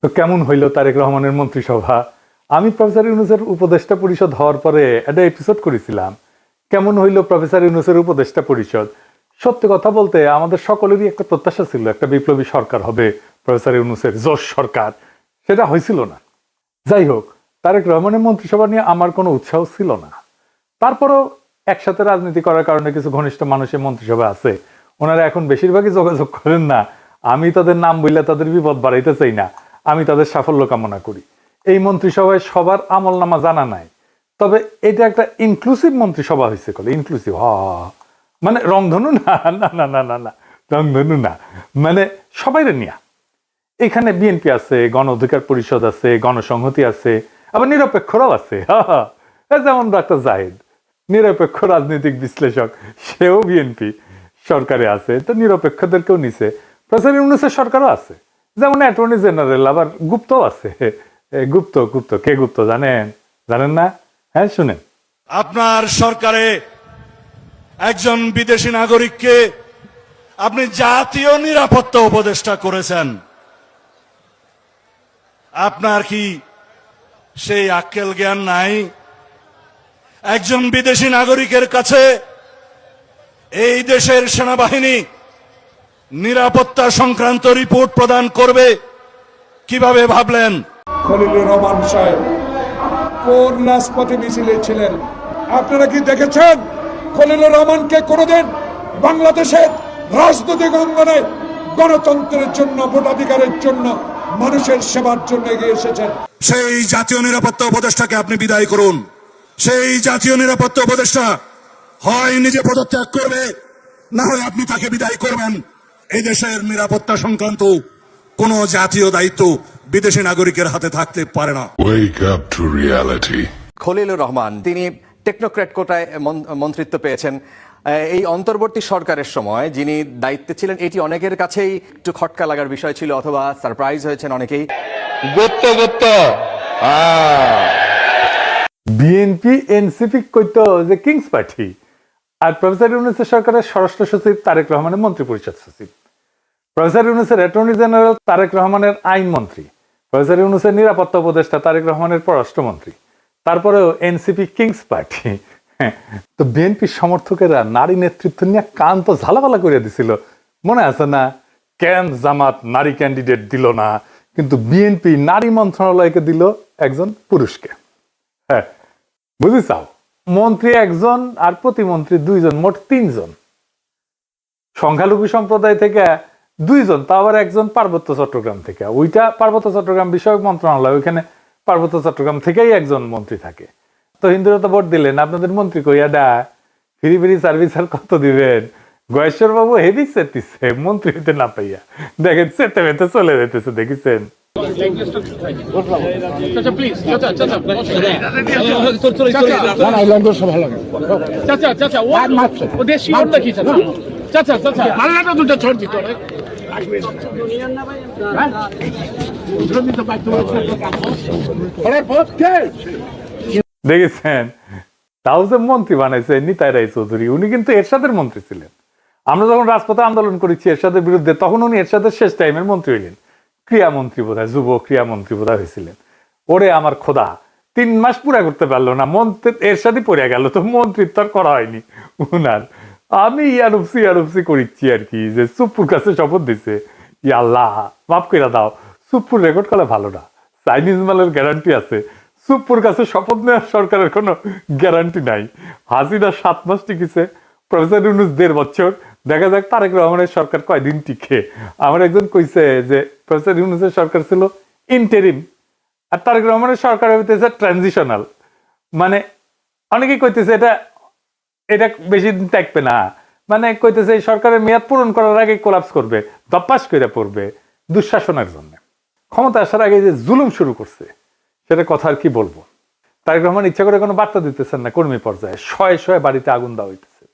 তো কেমন হইল তারেক রহমানের মন্ত্রিসভা? আমি প্রফেসর ইউনূসের উপদেষ্টা পরিষদ হওয়ার পরে একটা এপিসোড করেছিলাম, কেমন হইল প্রফেসর ইউনূসের উপদেষ্টা পরিষদ। সত্যি কথা বলতে আমাদের সকলেরই একটা প্রত্যাশা ছিল একটা বিপ্লবী সরকার হবে, প্রফেসর ইউনূসের জোশ সরকার। সেটা হয়েছিল না। যাই হোক, তারেক রহমানের মন্ত্রিসভা নিয়ে আমার কোনো উৎসাহ ছিল না। তারপরও একসাথে রাজনীতি করার কারণে কিছু ঘনিষ্ঠ মানুষের মন্ত্রিসভা আছে, ওনারা এখন বেশিরভাগই যোগাযোগ করেন না। আমি তাদের নাম বললে তাদের বিপদ বাড়াইতে চাই না, আমি তাদের সাফল্য কামনা করি। এই মন্ত্রিসভায় সবার আমল নামা জানা নাই, তবে এটা একটা ইনক্লুসিভ মন্ত্রিসভা হয়েছে। কলে ইনক্লুসিভ মানে রংধনু না, না না না না না, রংধনু না, মানে সবাইরে নিয়া। এখানে বিএনপি আছে, গণ অধিকার পরিষদ আছে, গণসংহতি আছে, আবার নিরপেক্ষরাও আছে। যেমন ডাক্তার জাহিদ নিরপেক্ষ রাজনৈতিক বিশ্লেষক, সেও বিএনপি সরকারে আছে, তো নিরপেক্ষদেরকেও নিছে। প্রফেসর ইউনূসের সরকারও আছে, যেমন অ্যাটর্নি জেনারেল, আবার গুপ্তও আছে। গুপ্ত গুপ্ত কে গুপ্ত জানেন? জানেন না? হ্যাঁ শুনেন। আপনার সরকারে একজন বিদেশি নাগরিককে আপনি জাতীয় নিরাপত্তা উপদেষ্টা করেছেন। আপনার কি সেই আক্কেল জ্ঞান নাই? একজন বিদেশি নাগরিকের কাছে এই দেশের সেনাবাহিনী নিরাপত্তা সংক্রান্ত রিপোর্ট প্রদান করবে কিভাবে ভাবলেন? খলিলুর রহমান সাহেব কোন রাজপথে মিছিলে ছিলেন? আপনারা কি দেখেছেন খলিলুর রহমানকে কোনোদিন বাংলাদেশের রাজনৈতিক অঙ্গনে গণতন্ত্রের জন্য, ভোটাধিকারের জন্য, মানুষের সেবার জন্য এগিয়ে এসেছেন? সেই জাতীয় নিরাপত্তা উপদেষ্টাকে আপনি বিদায় করুন। সেই জাতীয় নিরাপত্তা উপদেষ্টা হয় নিজে পদত্যাগ করবে, না হয় আপনি তাকে বিদায় করবেন। এই দেশের নিরাপত্তা সংক্রান্ত কোন জাতীয় দায়িত্ব বিদেশি নাগরিকের হাতে থাকতে পারে না। Wake up to reality. Khalilur Rahman তিনি টেকনোক্র্যাট কোটায় মন্ত্রিত্ব পেয়েছেন। এই অন্তর্বর্তী সরকারের সময় যিনি দায়িত্বে ছিলেন, এটি অনেকের কাছেই একটু খটকা লাগার বিষয় ছিল, অথবা সারপ্রাইজ হয়েছেন অনেকেই। বিএনপি এনসিপি কইতো যে কিংস পার্টি, আর প্রফেসর ইউনূসের সরকারের স্বরাষ্ট্র সচিব তারেক রহমানের মন্ত্রী পরিষদ সচিব, প্রফেসর ইউনূসের অ্যাটর্নি জেনারেল তারেক রহমানের আইন মন্ত্রী, প্রফেসর ইউনূসের নিরাপত্তা উপদেষ্টা তারেক রহমানের পররাষ্ট্রমন্ত্রী, তারপরেও এনসিপি কিংস পার্টি। তো বিএনপির সমর্থকেরা নারী নেতৃত্ব নিয়ে কান তো ঝালাপালা করে দিছিল, মনে আছে না? কেন জামাত নারী ক্যান্ডিডেট দিল না, কিন্তু বিএনপি নারী মন্ত্রণালয়কে দিল একজন পুরুষকে। হ্যাঁ, বুঝিছাও, মন্ত্রী একজন আর প্রতিমন্ত্রী দুইজন, মোট তিনজন। সংখ্যালঘু সম্প্রদায় থেকে দুইজন, তা আবার একজন পার্বত্য চট্টগ্রাম থেকে। ওইটা পার্বত্য চট্টগ্রাম বিষয়ক মন্ত্রণালয়, ওইখানে পার্বত্য চট্টগ্রাম থেকেই একজন মন্ত্রী থাকে। তো হিন্দুরা তো ভোট দিলেন, আপনাদের মন্ত্রী কইয়া ডা ফ্রি ফ্রি সার্ভিস আর কত দিবেন? গয়েশ্বর বাবু হেভি চেতিছে মন্ত্রী হইতে না পাইয়া, দেখেন চেতে মেতে চলে যেতেছে, দেখেছেন? দেখেছেন? তাও যে মন্ত্রী বানাইছে নিতাই রায় চৌধুরী, উনি কিন্তু এরশাদের মন্ত্রী ছিলেন। আমরা যখন রাজপথে আন্দোলন করেছি এরশাদের বিরুদ্ধে, তখন উনি এরশাদের শেষ টাইমের মন্ত্রী হইলেন, ক্রিয়ামন্ত্রী বোধহয়, যুব ক্রিয়ামন্ত্রী বোধহয় হয়েছিলেন। ওরে আমার খোদা, 3 মাস পুরা করতে পারলো না, মন্ত্রী এরশাদই পড়ে গেল, তো মন্ত্রিত্ব আর করা হয়নি উনার। আমি ইয়ারুপসি করিচ্ছি আর কি, যে সুপ্পুর কাছে শপথ দিছে, আল্লাহ মাফ করে দাও, সুপ্পুর রেকর্ড করলে ভালো না, চাইনিজ মালের গ্যারান্টি আছে, সুপ্পুর কাছে শপথ নেওয়ার সরকারের কোনো গ্যারান্টি নাই। হাসিনা 7 মাস টিকেছে, প্রফেসর ইউনূস 1.5 বছর, দেখা যাক তারেক রহমানের সরকার কয়দিন টিকে। আমার একজন কইছে যে প্রফেসর ইউনূসের সরকার ছিল ইন্টারিম, আর তারেক রহমানের সরকার হইতেছে ট্রানজিশনাল। মানে অনেকেই কইতেছে এটা বেশি দিন থাকবে না, মানে কইতেছে এই সরকারের মেয়াদ পূরণ করার আগে কোলাপস করবে, দপ্পাস করে পড়বে দুঃশাসনের জন্য। ক্ষমতা আসার আগে যে জুলুম শুরু করছে, সেটা কথা আর কি বলবো। তারেক রহমান ইচ্ছা করে কোনো বার্তা দিতেছেন না, কর্মী পর্যায়ে শয়ে শয়ে বাড়িতে আগুন দেওয়া হইতেছে,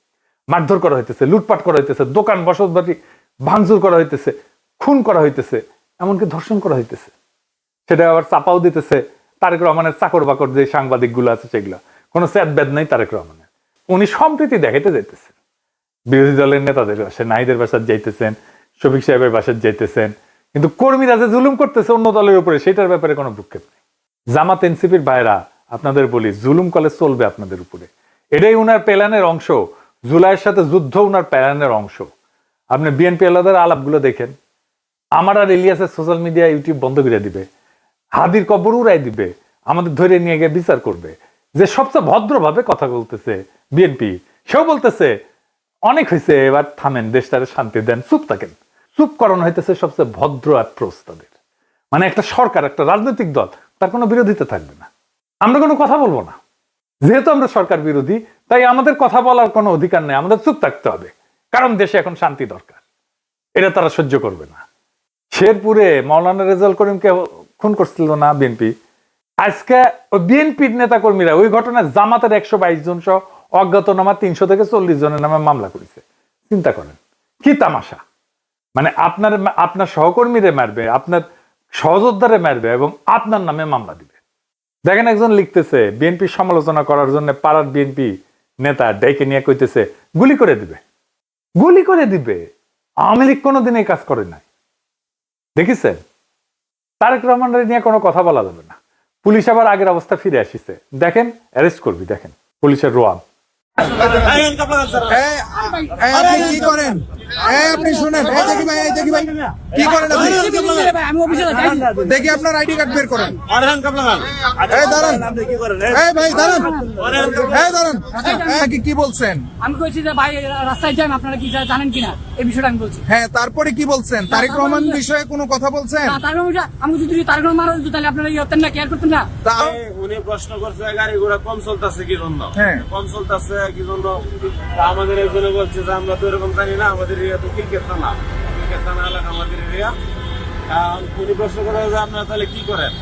মারধর করা হইতেছে, লুটপাট করা হইতেছে, দোকান বসত বাড়ি ভাঙচুর করা হইতেছে, খুন করা হইতেছে, এমনকি ধর্ষণ করা হইতেছে। সেটা আবার চাপাও দিতেছে তারেক রহমানের চাকর বাকর যে সাংবাদিক গুলো আছে, সেগুলো কোনো স্যাদ ব্যাদ নাই তারেক রহমানের। উনি সম্প্রীতি দেখাইতে যাইতেছেন, বিরোধী দলের নেতাদের বাসায়, নাহিদের বাসায় যাইতেছেন, শফিক সাহেবের বাসায় যাইতেছেন, কিন্তু কর্মীরা যে জুলুম করতেছে অন্য দলের উপরে সেটার ব্যাপারে কোনো ভ্রুক্ষেপ নেই। জামাত এনসিপির ভাইরা আপনাদের বলি, জুলুম কলে চলবে আপনাদের উপরে, এটাই উনার প্ল্যানের অংশ। জুলাইয়ের সাথে যুদ্ধ উনার প্ল্যানের অংশ। আপনি বিএনপি আলাদার আলাপগুলো দেখেন, আমার আর ইলিয়াসের সোশ্যাল মিডিয়া ইউটিউব বন্ধ করে দিবে, হাদির কবর উড়াই দিবে, আমাদের ধরে নিয়ে গিয়ে বিচার করবে। যে সবচেয়ে ভদ্রভাবে কথা বলতেছে বিএনপি, সেও বলতেছে অনেক হয়েছে, এবার থামেন, দেশটারে শান্তি দেন, চুপ থাকেন। চুপ করানো হইতেছে সবচেয়ে ভদ্র অ্যাপ্রোচ তাদের। মানে একটা সরকার, একটা রাজনৈতিক দল, তার কোনো বিরোধিতা থাকবে না, আমরা কোনো কথা বলবো না। যেহেতু আমরা সরকার বিরোধী, তাই আমাদের কথা বলার কোনো অধিকার নেই, আমাদের চুপ থাকতে হবে, কারণ দেশে এখন শান্তি দরকার। এটা তারা সহ্য করবে না। শেরপুরে মাওলানা রেজাউল করিমকে খুন করছিল না বিএনপি, আজকে বিএনপির নেতা কর্মীরা ওই ঘটনায় জামাতের 122 জন সহ অজ্ঞাতনামা 300 থেকে 40 জনের নামে মামলা করেছে। চিন্তা করেন কি তামাশা। মানে আপনার সহকর্মীরে মারবে, আপনার সহযোদ্ধারে মারবে এবং আপনার নামে মামলা দিবে। দেখেন একজন লিখতেছে বিএনপি সমালোচনা করার জন্য পাড়ার বিএনপি নেতা ডেকে নিয়ে কইতেছে গুলি করে দিবে, গুলি করে দিবে। আওয়ামী লীগ কোনোদিন এই কাজ করে নাই, দেখেছেন? তারেক রহমানের নিয়ে কোনো কথা বলা যাবে না। পুলিশ আবার আগের অবস্থা ফিরে আসিছে, দেখেন অ্যারেস্ট করবি, দেখেন পুলিশের রোয়াব। আপনি কি করেন? আপনি শুনেন, দেখি ভাই কি করেন আপনি? দেখি আপনার আইডি কার্ড বের করেন। দাঁড়ান ভাই, দাঁড়ান দাঁড়ান। কি বলছেন? আমি কইছি যে ভাই রাস্তায় যান, আপনারা কি জানেন কিনা এই বিষয়টা আমি বলছি। হ্যাঁ, তারপরে কি বলছেন? তারেক রহমান বিষয়ে কোনো কথা বলছেন? আমি যদি তারেক রহমান মারা যেত তাহলে আপনারা ইয়ে হতেন না, কেয়ার করতেন না। উনি প্রশ্ন করছে গাড়ি ঘোড়া কম চলতেছে কি জন্য, হ্যাঁ কম চলতেছে কি জন্য। আমাদের একজনে বলছে যে আমরা তো এরকম জানি না, আমাদের এরিয়া তো ক্রিকেট থানা, ক্রিকেট থানা এলাকা আমাদের এরিয়া। উনি প্রশ্ন করে যে আপনারা তাহলে কি করেন,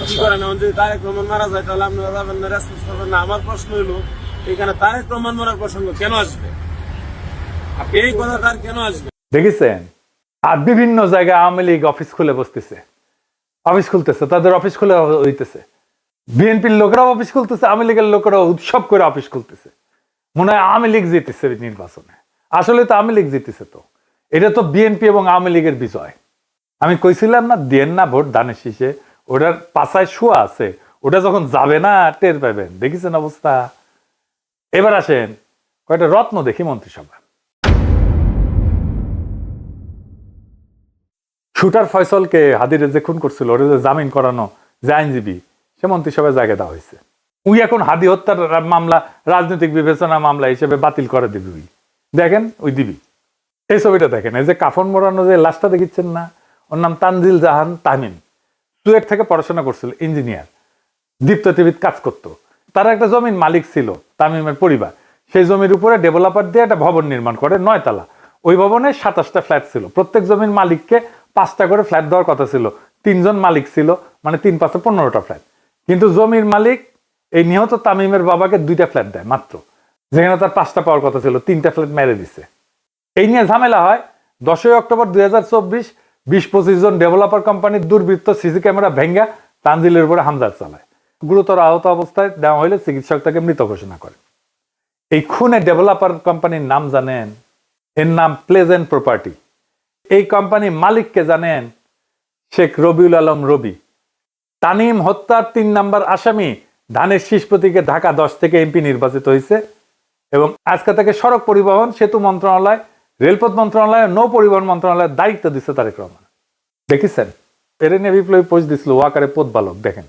কি করেন? এখন যদি তারেক রহমান মারা যায় তাহলে আপনারা যাবেন না, রেসপন্স করবেন না। আমার প্রশ্ন হইলো এখানে তারেক রহমান মারার প্রসঙ্গ কেন আসবে? এই কথা তার কেন আসবে? দেখেছেন? আর বিভিন্ন জায়গায় আওয়ামী লীগ অফিস খুলে বসতেছে, অফিস খুলতেছে, তাদের অফিস খুলে হইতেছে। বিএনপির লোকেরাও অফিস খুলতেছে, আওয়ামী লীগের লোকেরাও উৎসব করে অফিস খুলতেছে। মনে হয় আওয়ামী লীগ জিতেছে নির্বাচনে, আসলে তো আওয়ামী লীগ জিতেছে। তো এটা তো বিএনপি এবং আওয়ামী লীগের বিজয়। আমি কইছিলাম না, দেন না ভোট ধানের শীষে, ওটার পাছায় শোয়া আছে, ওটা যখন যাবে না টের পাবেন। দেখেছেন অবস্থা? এবার আসেন কয়টা রত্ন দেখি মন্ত্রিসভা। শুটার ফয়সলকে হাদিরে যে খুন করছিল, ওরা যে জামিন করানো যে আইনজীবী, সে মন্ত্রিসভায় জায়গা দেওয়া হয়েছে। উই এখন হাদি হত্যার মামলা রাজনৈতিক বিবেচনা মামলা হিসেবে বাতিল করে দিবি। উই দেখেন, ওই দিবি। এই ছবিটা দেখেন, এই যে কাফন মোড়ানো যে লাশটা দেখিচ্ছেন না, ওর নাম তানজিল জাহান তামিম। চুয়েট থেকে পড়াশোনা করছিল, ইঞ্জিনিয়ার, দীপ্ত টিভিতে কাজ করতো। তারা একটা জমির মালিক ছিল, তামিমের পরিবার। সেই জমির উপরে ডেভেলপার দিয়ে একটা ভবন নির্মাণ করে, 9 তলা। ওই ভবনে 27টা ফ্ল্যাট ছিল। প্রত্যেক জমির মালিককে 5টা করে ফ্ল্যাট দেওয়ার কথা ছিল। 3 জন মালিক ছিল, মানে 3 5 15টা ফ্ল্যাট। কিন্তু জমির মালিক এই নিহত তামিমের বাবাকে 2টা ফ্ল্যাট দেয় মাত্র, যেখানে তার 5টা পাওয়ার কথা ছিল, 3টা ফ্ল্যাট মেরে দিছে। এই নিয়ে ঝামেলা হয়। 10 অক্টোবর 2024 20-25 জন ডেভেলপার কোম্পানির দুর্বৃত্ত সিসি ক্যামেরা ভেঙ্গা তানজিলের উপরে হামলা চালায়। গুরুতর আহত অবস্থায় দেওয়া হলে চিকিৎসক তাকে মৃত ঘোষণা করে। এই খুনে ডেভেলপার কোম্পানির নাম জানেন? এর নাম প্লেজেন্ট প্রপার্টি। এই কোম্পানির মালিককে জানেন? শেখ রবিউল আলম রবি। তানিম হত্যার 3 নম্বর আসামি ধানের শীষ প্রতীকে ঢাকা 10 থেকে এমপি নির্বাচিত হয়েছে এবং আজকে থেকে সড়ক পরিবহন সেতু মন্ত্রণালয়, রেলপথ মন্ত্রণালয়, নৌ পরিবহন মন্ত্রণালয়ের দায়িত্ব দিচ্ছে তারেক রহমান। দেখেছেন? এর নিয়ে বিপ্লবী পোস্ট দিছিল, ওয়াকারে পথ বালক। দেখেন,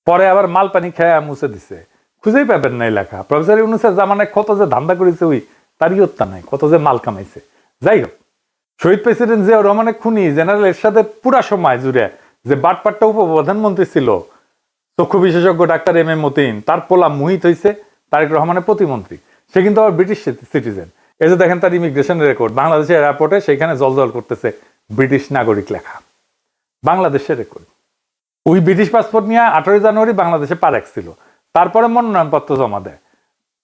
পরে আবার মাল পানি খেয়ে মুছে দিছে, খুঁজেই পাবেন না এই লেখা। প্রফেসর ইউনূসের জামানায় কত যে ধান্দা করেছে, ওই তারই হত্যা নাই, কত যে মাল কামাইছে। যাই হোক, শহীদ প্রেসিডেন্ট জিয়াউর রহমানের খুনি জেনারেল এরশাদের পুরা সময় জুড়ে যে বাটপাট্টা উপপ্রধানমন্ত্রী ছিল, চক্ষু বিশেষজ্ঞ ডাক্তার এম এ মতিন, তার পোলা মুহিত হয়েছে তারেক রহমানের প্রতিমন্ত্রী। সে কিন্তু আবার ব্রিটিশ সিটিজেন। এই যে দেখেন তার ইমিগ্রেশন রেকর্ড, বাংলাদেশের এয়ারপোর্টে সেখানে জলজল করতেছে ব্রিটিশ নাগরিক লেখা, বাংলাদেশের রেকর্ড। ওই ব্রিটিশ পাসপোর্ট নিয়ে 18 জানুয়ারি বাংলাদেশে পা রাখছিল। তারপরে মনোনয়নপত্র জমা দেয়।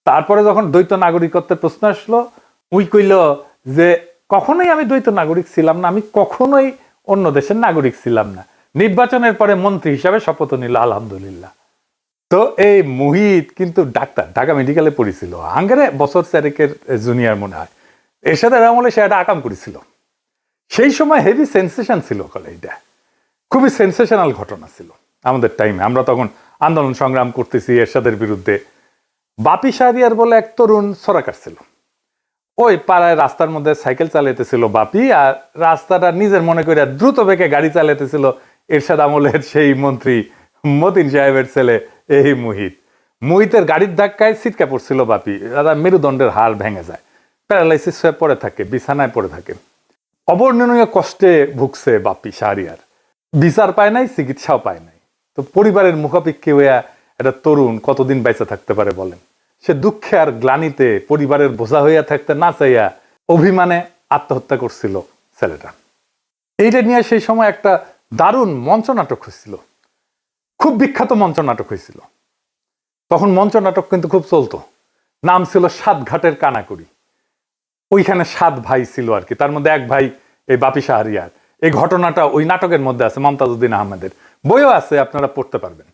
তারপরে যখন দ্বৈত নাগরিকত্বের প্রশ্ন আসলো, উই কইল যে কখনোই আমি দ্বৈত নাগরিক ছিলাম না, আমি কখনোই অন্য দেশের নাগরিক ছিলাম না। নির্বাচনের পরে মন্ত্রী হিসাবে শপথ নিল, আলহামদুলিল্লাহ। তো এই মুহিত কিন্তু ডাক্তার, ঢাকা মেডিকেলে পড়েছিল, আঙ্গারে বছর 4 জুনিয়র মনে হয়। এর সাথে আমলে সে একটা আকাম করেছিল। সেই সময় হেভি সেন্সেশন ছিল এটা, খুবই সেন্সেশনাল ঘটনা ছিল আমাদের টাইমে। আমরা তখন আন্দোলন সংগ্রাম করতেছি এরশাদের বিরুদ্ধে। বাপি শাহরিয়ার বলে এক তরুণ ছড়া কাটছিল, ওই পাড়ায় রাস্তার মধ্যে সাইকেল চালাইতেছিল বাপি, আর রাস্তাটা নিজের মনে করে দ্রুত বেগে গাড়ি চালাইতেছিল এরশাদ আমলের সেই মন্ত্রী মতিন সাহেবের ছেলে এই মুহিতের গাড়ির ধাক্কায় ছিটকা পড়ছিল বাপি, দাদা মেরুদণ্ডের হাড় ভেঙে যায়, প্যারালাইসিস হয়ে পড়ে থাকে, বিছানায় পড়ে থাকে, অবর্ণনীয় কষ্টে ভুগছে বাপি শাহরিয়ার, বিচার পায় নাই, চিকিৎসাও পায় নাই। তো পরিবারের মুখাপেক্ষী হইয়া একটা তরুণ কতদিন বেঁচে থাকতে পারে বলেন? সে দুঃখে আর গ্লানিতে পরিবারের বোঝা হইয়া থাকতে না চাইয়া অভিমানে আত্মহত্যা করছিল ছেলেটা। এইটা নিয়ে সেই সময় একটা দারুণ মঞ্চ নাটক হয়েছিল, খুব বিখ্যাত মঞ্চ নাটক হয়েছিল। তখন মঞ্চ নাটক কিন্তু খুব চলতো, নাম ছিল সাত ঘাটের কানাকুড়ি। ওইখানে 7 ভাই ছিল আর কি, তার মধ্যে এক ভাই এই বাপি শাহরিয়ার। এই ঘটনাটা ওই নাটকের মধ্যে আছে, মমতাজউদ্দিন আহমেদের বইও আছে, আপনারা পড়তে পারবেন।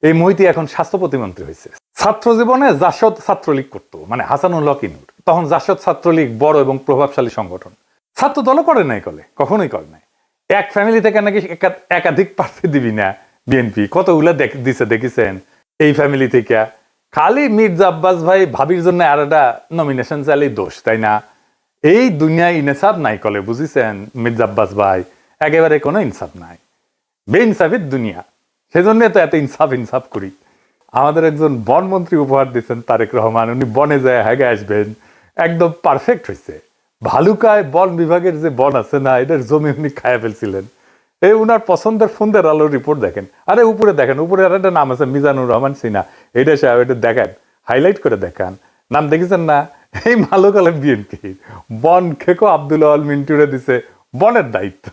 এই মহিতি এখন স্বাস্থ্য প্রতিমন্ত্রী হয়েছে। ছাত্র জীবনে জাসদ ছাত্রলীগ করতো, মানে হাসানুল হক ইনুর। তখন জাসদ ছাত্রলীগ বড় এবং প্রভাবশালী সংগঠন। ছাত্র দলও করে নাই, কখনোই করে নাই। এক ফ্যামিলি থেকে নাকি একাধিক প্রার্থী দিবি না বিএনপি, কতগুলো দিছে দেখেছেন এই ফ্যামিলি থেকে। খালি মির্জা আব্বাস ভাই ভাবির জন্য আর একটা নমিনেশন চাইলেই দোষ, তাই না? এই দুনিয়ায় ইনসাফ নাই কলে, বুঝিছেন মির্জা আব্বাস ভাই? একেবারে কোনো ইনসাফ নাই, বেইনসাফির দুনিয়া। সেজন্য তো এত ইনসাফ করি। আমাদের একজন বনমন্ত্রী উপহার দিচ্ছেন তারেক রহমান, উনি বনে যায় হেগে আসবেন, একদম পারফেক্ট হয়েছে। ভালুকায় বন বিভাগের যে বন আছে না, এটার জমি উনি খায়া ফেলছিলেন। এই উনার পছন্দের ফোনদের আলোর রিপোর্ট দেখেন, আরে উপরে দেখেন, উপরে আর একটা নাম আছে মিজানুর রহমান সিনহা, এটা সাহেব, এটা দেখেন, হাইলাইট করে দেখান, নাম দেখেছেন না? এই মালকালে বিএনপি বন খেকো আব্দুল আল মিন্টুরে দিছে বনের দায়িত্ব,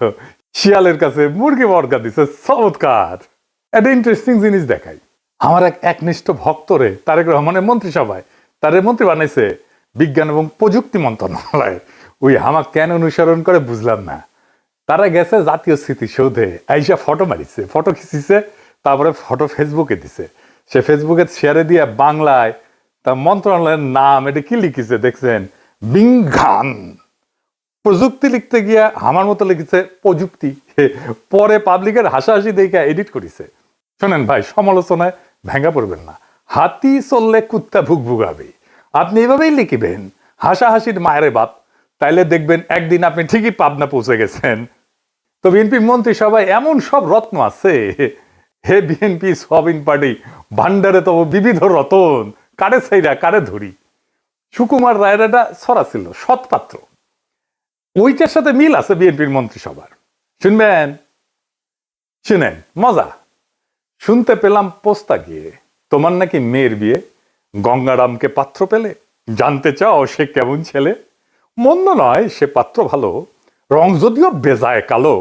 শিয়ালের কাছে মুরগি বর্গা দিছে। চমৎকার একটা ইন্টারেস্টিং জিনিস দেখাই। আমার এক একনিষ্ঠ ভক্তরে তারেক রহমানের মন্ত্রিসভায় তারে মন্ত্রী বানাইছে বিজ্ঞান এবং প্রযুক্তি মন্ত্রণালয়। ওই হামাক কেন অনুসরণ করে বুঝলাম না। তারা গেছে জাতীয় স্মৃতিসৌধে, আইসা ফটো মারিছে, ফটো খিচিছে, তারপরে ফটো ফেসবুকে দিছে। সে ফেসবুকে শেয়ারে দিয়ে বাংলায় তার মন্ত্রণালয়ের নাম এটা কি লিখেছে দেখছেন? বিজ্ঞান। প্রযুক্তি লিখতে গিয়া আমার মতো লিখেছে প্রযুক্তি। পরে পাবলিকের হাসাহাসি দেখে এডিট করেছে। শোনেন ভাই, সমালোচনায় ভেঙে পড়বেন না। হাতি চললে কুত্তা ভুগভুগাবে, আপনি এভাবেই লিখবেন হাসাহাসির মায়ের বাপ, তাইলে দেখবেন একদিন আপনি ঠিকই পাবনা পৌঁছে গেছেন। তো বিএনপি মন্ত্রিসভায় এমন সব রত্ন আছে, হে বিএনপি সবিন পার্টি ভান্ডারে তো বিবিধ রতন, কারে ছাইরা কারে ধরি। সুকুমার রায়ের একটা ছড়া ছিল, সৎপাত্র, ওইটার সাথে মিল আছে বিএনপির মন্ত্রিসভার। শুনবেন? শুনেন, মজা। শুনতে পেলাম পোস্তা গিয়ে তোমার নাকি মেয়ের বিয়ে, গঙ্গারামকে পাত্র পেলে, জানতে চাও সে কেমন ছেলে? মন্দ নয় সে পাত্র ভালো, রং যদিও বেজায় কালো,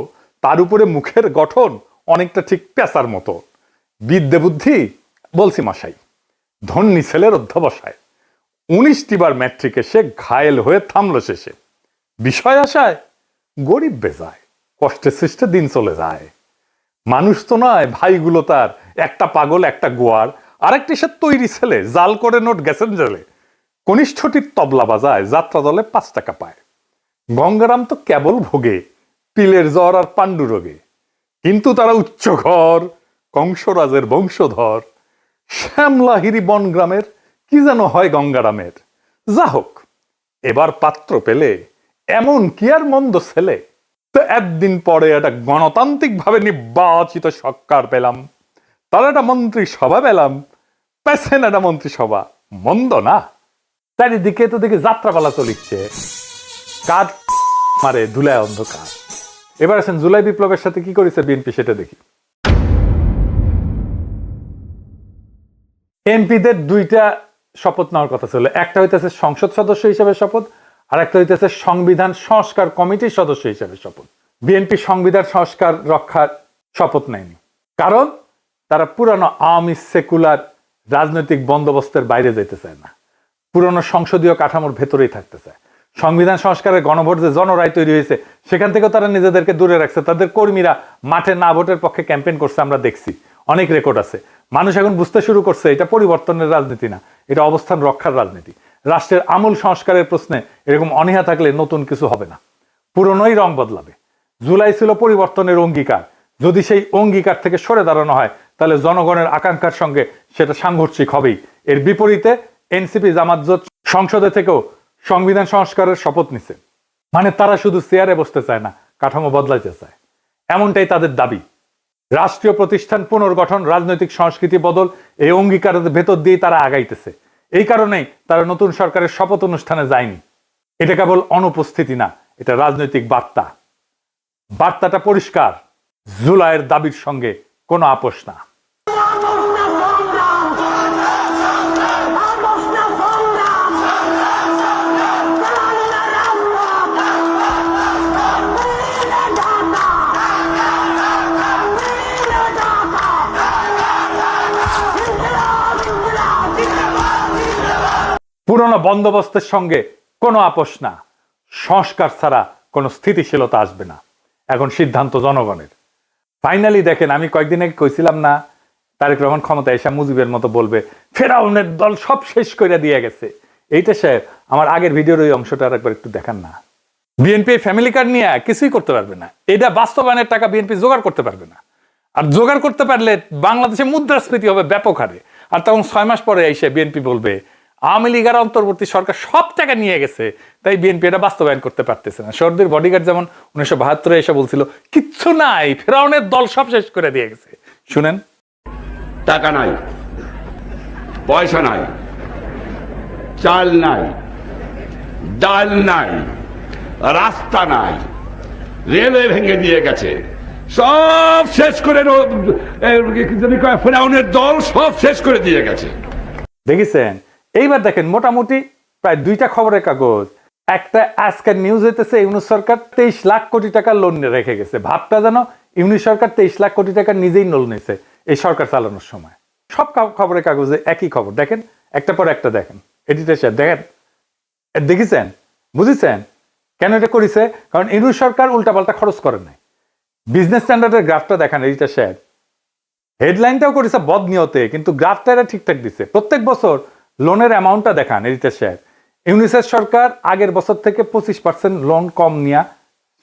তার উপরে মুখের গঠন অনেকটা ঠিক পেঁচার মতো। বিদ্যে বুদ্ধি বলছি মশাই, ধন্যী ছেলের অধ্যবসায়। 19টি বার ম্যাট্রিকে সে ঘায়েল হয়ে থামলো শেষে। বিষয় আশায় গরিব বেজায়, কষ্টে সৃষ্টে দিন চলে যায়। মানুষ তো নয় ভাইগুলো তার, একটা পাগল একটা গোয়ার, আরেকটি সে তৈরি ছেলে, জাল করে নোট গেছেন জেলে। কনিষ্ঠটির তবলা বাজায়, যাত্রা দলে 5 টাকা পায়। গঙ্গারাম তো কেবল ভোগে পিলের জ্বর আর পাণ্ডু রোগে, কিন্তু তারা উচ্চ ঘর, কংসরাজের বংশধর। শ্যামলাহিরি বনগ্রামের কি যেন হয় গঙ্গারামের। যা হোক, এবার পাত্র পেলে এমন কি আর মন্দ ছেলে। তো একদিন পরে একটা গণতান্ত্রিক ভাবে নির্বাচিত সরকার পেলাম, তার একটা মন্ত্রিসভা পেলাম, পেছেন একটা মন্ত্রিসভা, মন্দ না। চারিদিকে তো দেখি যাত্রাপালা চলিচ্ছে, কাঠ মারে ধুলায় অন্ধকার। এবার আসেন জুলাই বিপ্লবের সাথে কি করেছে বিএনপি সেটা দেখি। এমপিদের 2টা শপথ নেওয়ার কথা ছিল, একটা হইতেছে সংসদ সদস্য হিসেবে শপথ, আর একটা হইতেছে সংবিধান সংস্কার কমিটির সদস্য হিসেবে শপথ। বিএনপি সংবিধান সংস্কার রক্ষার শপথ নেয়নি, কারণ তারা পুরানো আওয়ামী সেকুলার রাজনৈতিক বন্দোবস্তের বাইরে যেতে চায় না, পুরনো সংসদীয় কাঠামোর ভেতরেই থাকতে চায়। সংবিধান সংস্কারের গণভোট যে জনরায় তৈরি হয়েছে, সেখান থেকেও তারা নিজেদেরকে দূরে রাখছে। তাদের কর্মীরা মাঠে না ভোটের পক্ষে ক্যাম্পেইন করছে, আমরা দেখছি, অনেক রেকর্ড আছে। মানুষ এখন বুঝতে শুরু করছে এটা পরিবর্তনের রাজনীতি না, এটা অবস্থান রক্ষার রাজনীতি। রাষ্ট্রের আমূল সংস্কারের প্রশ্নে এরকম অনীহা থাকলে নতুন কিছু হবে না, পুরনোই রং বদলাবে। জুলাই ছিল পরিবর্তনের অঙ্গীকার, যদি সেই অঙ্গীকার থেকে সরে দাঁড়ানো হয় তাহলে জনগণের আকাঙ্ক্ষার সঙ্গে সেটা সাংঘর্ষিক হবেই। এর বিপরীতে এনসিপি জামাত জোট সংসদে থেকেও সংবিধান সংস্কারের শপথ নিছে। মানে তারা শুধু চেয়ারে বসতে চায় না, কাঠামো বদলাইতে চায়, এমনটাই তাদের দাবি। রাষ্ট্রীয় প্রতিষ্ঠান পুনর্গঠন, রাজনৈতিক সংস্কৃতি বদল, এই অঙ্গীকারের ভেতর দিয়ে তারা আগাইতেছে। এই কারণেই তারা নতুন সরকারের শপথ অনুষ্ঠানে যায়নি। এটা কেবল অনুপস্থিতি না, এটা রাজনৈতিক বার্তা। বার্তাটা পরিষ্কার, জুলাইয়ের দাবির সঙ্গে কোনো আপোষ না। পুরনো বন্দোবস্তের সঙ্গে কোনো আপোষ না। সংস্কার ছাড়া কোনো স্থিতিশীলতা আসবে না। এখন সিদ্ধান্ত জনগণের। ফাইনালি দেখেন, আমি কয়েকদিন আগে কইছিলাম না তারেক রহমান ক্ষমতায় এসে মুজিবের মতো বলবে ফেরাউনের দল সব শেষ করে দিয়ে গেছে। এইটা স্যার আমার আগের ভিডিওর ওই অংশটা একবার একটু দেখান না। বিএনপি ফ্যামিলি কার্ড নিয়ে কিছুই করতে পারবে না। এটা বাস্তবায়নের টাকা বিএনপি জোগাড় করতে পারবে না। আর জোগাড় করতে পারলে বাংলাদেশে মুদ্রাস্ফীতি হবে ব্যাপক হারে। আর তখন 6 মাস পরে এসে বিএনপি বলবে আওয়ামী লীগের অন্তর্বর্তী সরকার সব টাকা নিয়ে গেছে, তাই বিএনপি এটা বাস্তবায়ন করতে পারতেছে না। শহরদের বডিগার্ড যেমন 1972 এসে বলছিল কিচ্ছু নাই, ফেরাউনের দল সব শেষ করে দিয়ে গেছে। শুনেন, টাকা নাই, পয়সা নাই, চাল নাই, ডাল নাই, রাস্তা নাই, রেলওয়ে ভেঙে দিয়ে গেছে, সব শেষ করে ফেরাউনের দল সব শেষ করে দিয়ে গেছে। দেখেছেন? এইবার দেখেন, মোটামুটি প্রায় 2টা খবরের কাগজ, একটা আজকের নিউজ হইতেছে ইউনূস সরকার 23 লাখ কোটি টাকা লোন রেখে গেছে। ভাবটা যেন ইউনূস সরকার 23 লাখ কোটি টাকা নিজেই লোন নিয়েছে এই সরকার চালানোর সময়। সব খবরের কাগজে একই খবর। দেখেন, একটা পর একটা দেখেন। এডিটর সাহেব দেখেন, দেখেছেন, বুঝেছেন কেন এটা করেছে? কারণ ইউনূস সরকার উল্টাপাল্টা খরচ করে নাই। বিজনেস স্ট্যান্ডার্ডের গ্রাফটা দেখেন এডিটর সাহেব। হেডলাইনটাও করেছে বদনিয়তে, কিন্তু গ্রাফটা এরা ঠিকঠাক দিচ্ছে। প্রত্যেক বছর লোনের অ্যামাউন্টটা দেখান এডিটর সাহেব। ইউনিসেফ সরকার আগের বছর থেকে 25% লোন কম নিয়ে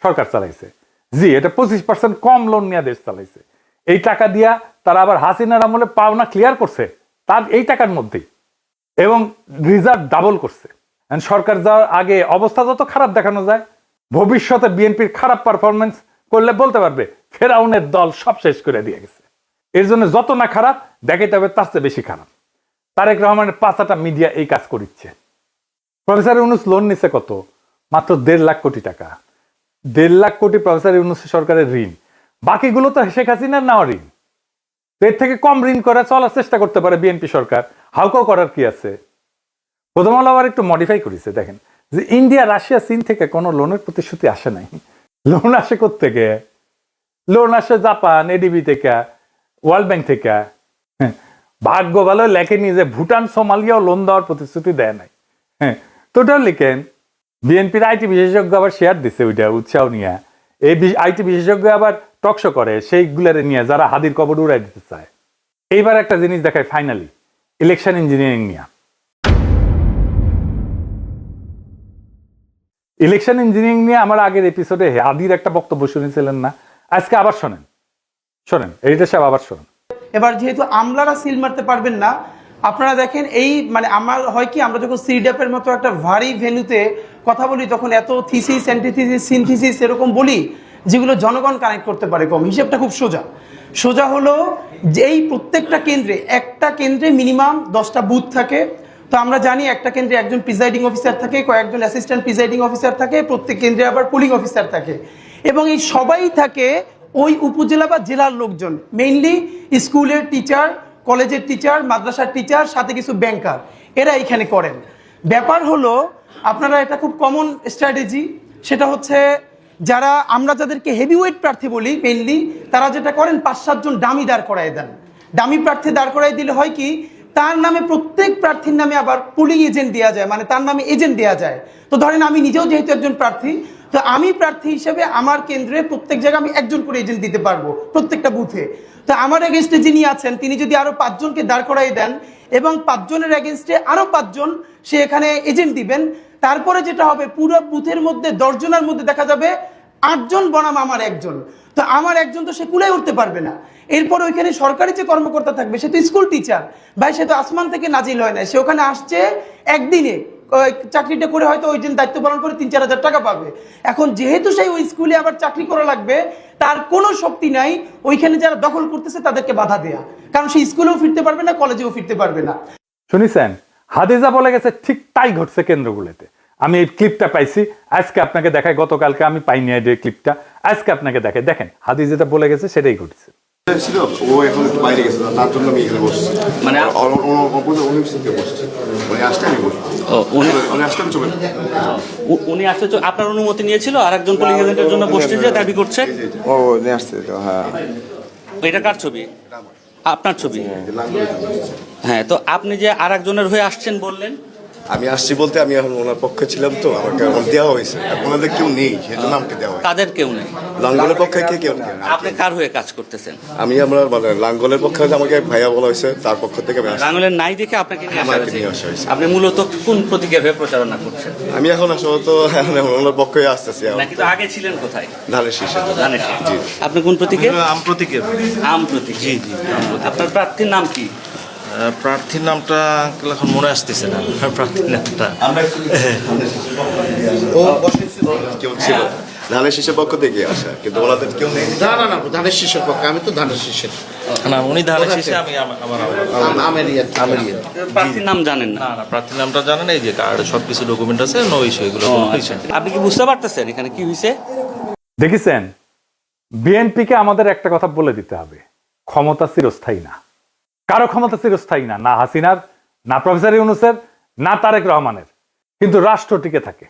সরকার চালাইছে। জি, এটা 25% কম লোন নিয়ে দেশ চালাইছে। এই টাকা দিয়া তারা আবার হাসিনার আমলে পাওনা ক্লিয়ার করছে তার এই টাকার মধ্যেই, এবং রিজার্ভ ডাবল করছে। সরকার যাওয়ার আগে অবস্থা যত খারাপ দেখানো যায়, ভবিষ্যতে বিএনপির খারাপ পারফরমেন্স করলে বলতে পারবে ফেরাউনের দল সব শেষ করে দিয়ে গেছে। এর জন্য যত না খারাপ দেখাইতে হবে তার চেয়ে বেশি খারাপ। তারেক রহমানের 5টা মিডিয়া এই কাজ করিচ্ছে। প্রফেসর ইউনূস লোন নিছে কত? মাত্র 1.5 লাখ কোটি টাকা। 1.5 লাখ কোটি প্রফেসর ইউনূস সরকারের ঋণ। বাকিগুলো তো শেখ হাসিনার নেওয়া ঋণ। এর থেকে কম ঋণ করে চলার চেষ্টা করতে পারে বিএনপি সরকার। হাউকাও করার কি আছে? প্রথম আলো আবার একটু মডিফাই করেছে। দেখেন যে ইন্ডিয়া, রাশিয়া, চীন থেকে কোনো লোনের প্রতিশ্রুতি আসে নাই। লোন আসে কোত্থেকে? লোন আসে জাপান, এডিবি থেকে, ওয়ার্ল্ড ব্যাংক থেকে। ভাগ্য ভালো লেখেনি যে ভুটান, সোমালিয়াও লোন দেওয়ার প্রতিশ্রুতি দেয় নাই। তোটাও লিখেন। বিএনপির আইটি বিশেষজ্ঞ আবার শেয়ার দিচ্ছে ওইটা উৎসাহ নিয়ে। এই আইটি বিশেষজ্ঞ আবার টকশো করে সেইগুলারে নিয়ে যারা হাদির কবর উড়াই দিতে চায়। এইবার একটা জিনিস দেখায় ফাইনালি, ইলেকশন ইঞ্জিনিয়ারিং নিয়ে। ইলেকশন ইঞ্জিনিয়ারিং নিয়ে আমার আগের এপিসোডে হাদির একটা বক্তব্য শুনেছিলেন না? আজকে আবার শোনেন, এইটা সব আবার শোনেন। এবার যেহেতু আমলারা সিল মারতে পারবেন না, আপনারা দেখেন এই মানে আমার হয় কি, আমরা যখন সিডাপের মতো একটা ভারী ভেন্যুতে কথা বলি তখন এত থিসিস, অ্যান্টিথিসিস, সিনথিসিস এরকম বলি যেগুলো জনগণ কানেক্ট করতে পারে কম। হিসেবটা খুব সোজা হলো যে এই প্রত্যেকটা কেন্দ্রে, একটা কেন্দ্রে মিনিমাম 10টা বুথ থাকে। তো আমরা জানি একটা কেন্দ্রে একজন প্রিজাইডিং অফিসার থাকে, কয়েকজন অ্যাসিস্ট্যান্ট প্রিজাইডিং অফিসার থাকে, প্রত্যেক কেন্দ্রে আবার পোলিং অফিসার থাকে, এবং এই সবাই থাকে ওই উপজেলা বা জেলার লোকজন, মেইনলি স্কুলের টিচার, কলেজের টিচার, মাদ্রাসার টিচার, সাথে কিছু ব্যাংকার, এরা এখানে করেন। ব্যাপার হলো আপনারা এটা খুব কমন স্ট্র্যাটেজি, সেটা হচ্ছে যারা আমরা যাদেরকে হেভিওয়েট প্রার্থী বলি মেইনলি, তারা যেটা করেন 5-7 জন ডামি দাঁড় করায় দেন। ডামি প্রার্থী দাঁড় করাই দিলে হয় কি, তার নামে প্রত্যেক প্রার্থীর নামে আবার পুলিং এজেন্ট দেওয়া যায়, মানে তার নামে এজেন্ট দেওয়া যায়। তো ধরেন আমি নিজেও যেহেতু একজন প্রার্থী, তো আমি প্রার্থী হিসেবে আমার কেন্দ্রে প্রত্যেক জায়গায় আমি একজন করে এজেন্ট দিতে পারবো প্রত্যেকটা বুথে। তো আমার এগেনস্টে যিনি আছেন তিনি যদি আরো 5 জনকে দাঁড় করাই দেন এবং 5 জনের এগেনস্টে আরো 5 জন সে এখানে এজেন্ট দিবেন, তারপরে যেটা হবে পুরো বুথের মধ্যে 10 জনের মধ্যে দেখা যাবে 8 জন বনাম আমার একজন, তো আমার একজন তো সে কুলে উঠতে পারবে না। এরপর ওইখানে সরকারি যে কর্মকর্তা থাকবে সে তো স্কুল টিচার ভাই, সে তো আসমান থেকে নাজিল হয় না, সে ওখানে আসছে একদিনে চাকরিটা করে হয়তো ওই দিন দায়িত্ব পালন করে 3-4 হাজার টাকা পাবে। এখন যেহেতু সেই ওই স্কুলে আবার চাকরি করা লাগবে, তার কোনো শক্তি নাই ওইখানে যারা দখল করতেছে তাদেরকে বাধা দেয়া, কারণ সে স্কুলেও ফিরতে পারবে না, কলেজেও ফিরতে পারবে না। শুনেছেন, হাদিজা বলে গেছে ঠিক তাই ঘটছে কেন্দ্রগুলোতে। আমি এই ক্লিপটা পাইছি, আজকে আপনাকে দেখাই, গতকালকে আমি পাইনি এই ক্লিপটা, আজকে আপনাকে দেখাই। দেখেন হাদিজা যেটা বলে গেছে সেটাই ঘটেছে। ছিল ও এখন একটু বাইরে গেছে, তার জন্য আমি এখানে বসছি, মানে অনুপস্থিত বসছি, উনি আসলে আমি বসছি। উনি আসলে আমি চলে উনি আসলে আপনার অনুমতি নিয়েছিল আর একজন পুলিশ এজেন্টের জন্য বসতে যে দাবি করছে। ও নিয়ে আসছে তো, হ্যাঁ। এটা কার ছবি? আপনার ছবি? হ্যাঁ, তো আপনি যে আর একজনের হয়ে আসছেন বললেন। আমি আসছি বলতে আমি এখন ওনার পক্ষে ছিলাম, তো আমাকে এখন দেওয়া হয়েছে, ওনাদের কেউ নেই সেজন্য আমাকে দেওয়া হয়েছে। তাদের কেউ নেই, লাঙ্গলের পক্ষে কেউ নেই। আপনি কার হয়ে কাজ করতেছেন? আমি আমরা মানে লাঙ্গলের পক্ষে আমাকে ভাইয়া বলা হয়েছে, তার পক্ষ থেকে আমি আসছি। লাঙ্গলের নাই দেখে আপনাকে নিয়ে আমাকে আসা নিয়ে আসা হয়েছে। হয়েছে। আপনি মূলত কোন প্রতীকের হয়ে প্রচারণা করছেন? আমি এখন আসলে তো ওনার পক্ষে আসতেছি। নাকি তো আগে ছিলেন কোথায়? ধানের শীষে। ধানের শীষে। আপনি কোন প্রতীকে? আম প্রতীকের। আম প্রতীক। জি জি। আপনার প্রার্থীর নাম কি? প্রার্থীর নামটা এখন মনে আসতেছে না, প্রার্থীর নামটা। কেউ ছিল ধানের শীষের পক্ষ থেকে আসা, কিন্তু ওনাদের কেউ নেই। না না না, ধানের শীষের পক্ষে, আমি তো ধানের শীষের না, উনি ধানের শীষে, আমি আমার প্রার্থীর নাম জানেন না? না, প্রার্থীর নামটা জানেন, এই যে কার্ড সবকিছু ডকুমেন্ট আছে, নো ইস্যু, এগুলো আপনি কি বুঝতে পারতেছেন এখানে কি হয়েছে? দেখেছেন, বিএনপিকে আমাদের একটা কথা বলে দিতে হবে, ক্ষমতা চিরস্থায়ী না, কারো ক্ষমতা চিরস্থায়ী না, না হাসিনার, না প্রফেসর ইউনূসের, না তারেক রহমানের, কিন্তু রাষ্ট্র টিকে থাকে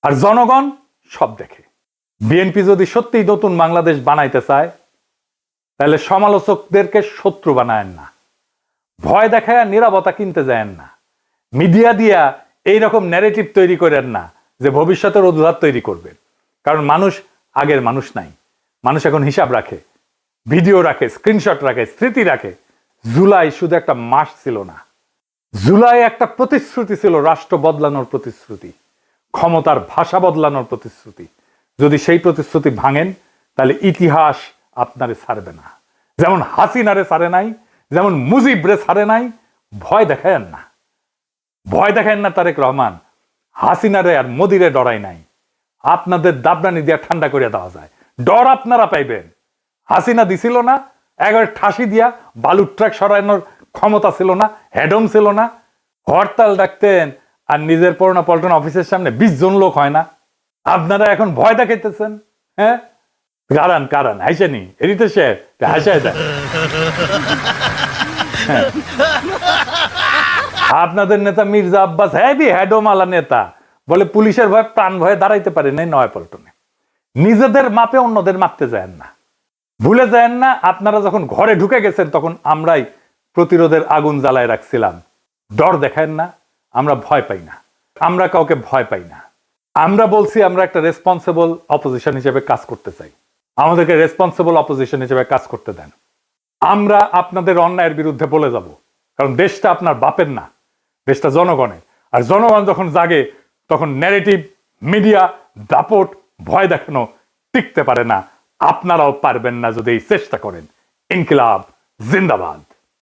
আর জনগণ সব দেখে। বিএনপি যদি সত্যিই নতুন বাংলাদেশ বানাইতে চায় তাহলে সমালোচকদেরকে শত্রু বানায়েন না, ভয় দেখায় নীরবতা কিনতে যায়েন না, মিডিয়া দিয়া এইরকম ন্যারেটিভ তৈরি করেন না যে ভবিষ্যতের অজুহাত তৈরি করবেন। কারণ মানুষ আগের মানুষ নাই, মানুষ এখন হিসাব রাখে, ভিডিও রাখে, স্ক্রিনশট রাখে, স্মৃতি রাখে। জুলাই শুধু একটা মাস ছিল না, জুলাই একটা প্রতিশ্রুতি ছিল, রাষ্ট্র বদলানোর প্রতিশ্রুতি, ক্ষমতার ভাষা বদলানোর প্রতিশ্রুতি। যদি সেই প্রতিশ্রুতি ভাঙেন তাহলে ইতিহাস আপনারে ছাড়বে না, যেমন হাসিনারে ছাড়ে নাই, যেমন মুজিবরে ছাড়ে নাই। ভয় দেখায়েন না, ভয় দেখায়েন না তারেক রহমান, হাসিনারে আর মোদিরে ডরাই নাই। আপনাদের দাবরানি দিয়া ঠান্ডা করে দেওয়া যায়, ডর আপনারা পাইবেন। হাসিনা দিছিল না, একবার ঠাসি দিয়া বালুর ট্রাক সরানোর ক্ষমতা ছিল না, হেডম ছিল না, হরতাল ডাকতেন আর নিজের পড়না পল্টন অফিসের সামনে 20 জন লোক হয় না। আপনারা এখন ভয় দেখাইতেছেন। হ্যাঁ, কারণ কারণ হাইসেনি এরিতে সে হাসায় দেয়। আপনাদের নেতা মির্জা আব্বাস হেভি হেডোমালা নেতা, বলে পুলিশের ভয় প্রাণ ভয়ে দাঁড়াইতে পারে নাই নয়াপল্টনে। নিজেদের মাপে অন্যদের মাপতে যায়েন না, ভুলে যায়েন না। আপনারা যখন ঘরে ঢুকে গেছেন তখন আমরাই প্রতিরোধের আগুন জ্বালায় রাখছিলাম। ডর দেখায়েন না, আমরা ভয় পাই না, আমরা কাউকে ভয় পাই না। আমরা বলছি আমরা একটা রেসপন্সিবল অপোজিশন হিসেবে কাজ করতে চাই, আমাদেরকে রেসপন্সিবল অপোজিশন হিসেবে কাজ করতে দেন। আমরা আপনাদের অন্যায়ের বিরুদ্ধে বলে যাব, কারণ দেশটা আপনার বাপের না, দেশটা জনগণের। আর জনগণ যখন জাগে তখন ন্যারেটিভ, মিডিয়া, দাপট, ভয় দেখানো টিকতে পারে না। আপনারাও পারবেন না যদি এই চেষ্টা করেন। ইনকিলাব জিন্দাবাদ।